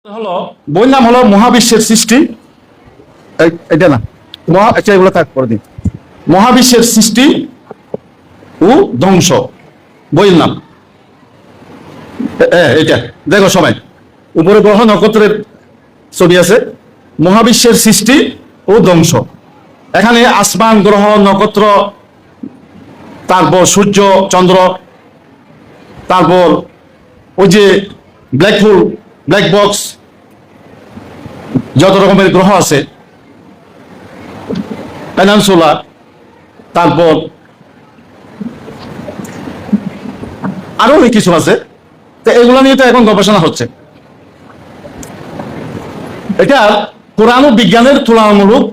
হলো বইয়ের নাম হলো মহাবিশ্বের সৃষ্টি। এটা না এগুলো থাক পরে দিন। মহাবিশ্বের সৃষ্টি ও ধ্বংস বইয়ের নাম এটা। দেখো সবাই, উপরে গ্রহ নক্ষত্রের ছবি আছে। মহাবিশ্বের সৃষ্টি ও ধ্বংস। এখানে আসমান, গ্রহ, নক্ষত্র, তারপর সূর্য, চন্দ্র, তারপর ওই যে ব্ল্যাক হোল, ব্ল্যাক বক্স, যত রকমের গ্রহ আছে, পেনানসুলা, তারপর আরো অনেক কিছু আছে। তো এগুলো নিয়ে তো এখন গবেষণা হচ্ছে। এটা কোরআন ও বিজ্ঞানের তুলনামূলক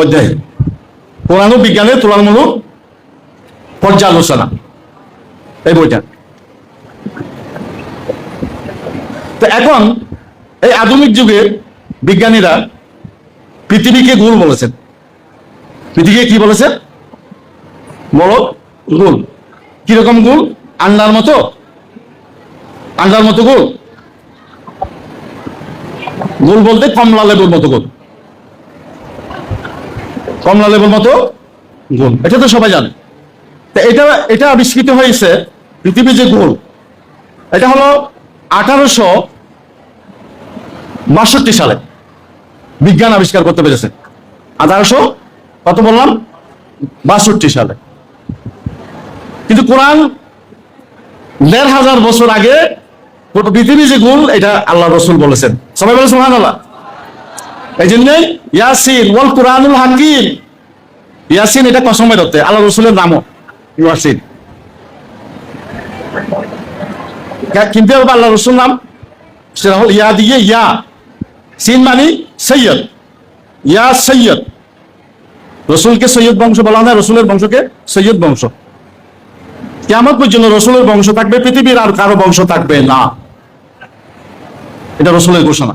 অধ্যায়, কোরআন ও বিজ্ঞানের তুলনামূলক পর্যালোচনা এই বইটা। তো এখন এই আধুনিক যুগে বিজ্ঞানীরা পৃথিবীকে গোল বলেছেন। পৃথিবীকে কি বলেছেন? বলো, গোল। কিরকম গোল? আন্ডার মতো, আন্ডার মতো গোল। গোল বলতে কমলা লেবুর মতো গোল, কমলা লেবুর মতো গোল। এটা তো সবাই জানে। এটা আবিষ্কৃত হয়েছে পৃথিবী যে গোল, এটা হলো 1862 সালে বিজ্ঞান আবিষ্কার করতে পেরেছে। 1800 কত বললাম? 62 সালে। কিন্তু কোরআন 1500 বছর আগে পৃথিবী যে গোল এটা আল্লাহ রসুল বলেছেন। সবাই বলে সুবহানাল্লাহ। এই জন্যই ইয়াসিন ওয়াল কুরআনুল হাকিম, ইয়াসিন এটা কসমের অর্থে, আল্লাহ রসুলের নামও ইয়াসিন। কিন্তু আল্লাহ রসুল নাম সেটা হল ইয়া দিয়ে ইয়া, সিন মানি সৈয়দ, ইয়া সৈয়দ। রসুলকে সৈয়দ বংশ বলা হয়, রসুলের বংশকে সৈয়দ বংশ। কিয়ামত পর্যন্ত রসুলের বংশ থাকবে, পৃথিবীর আর কারো বংশ থাকবে না। এটা রসুলের ঘোষণা।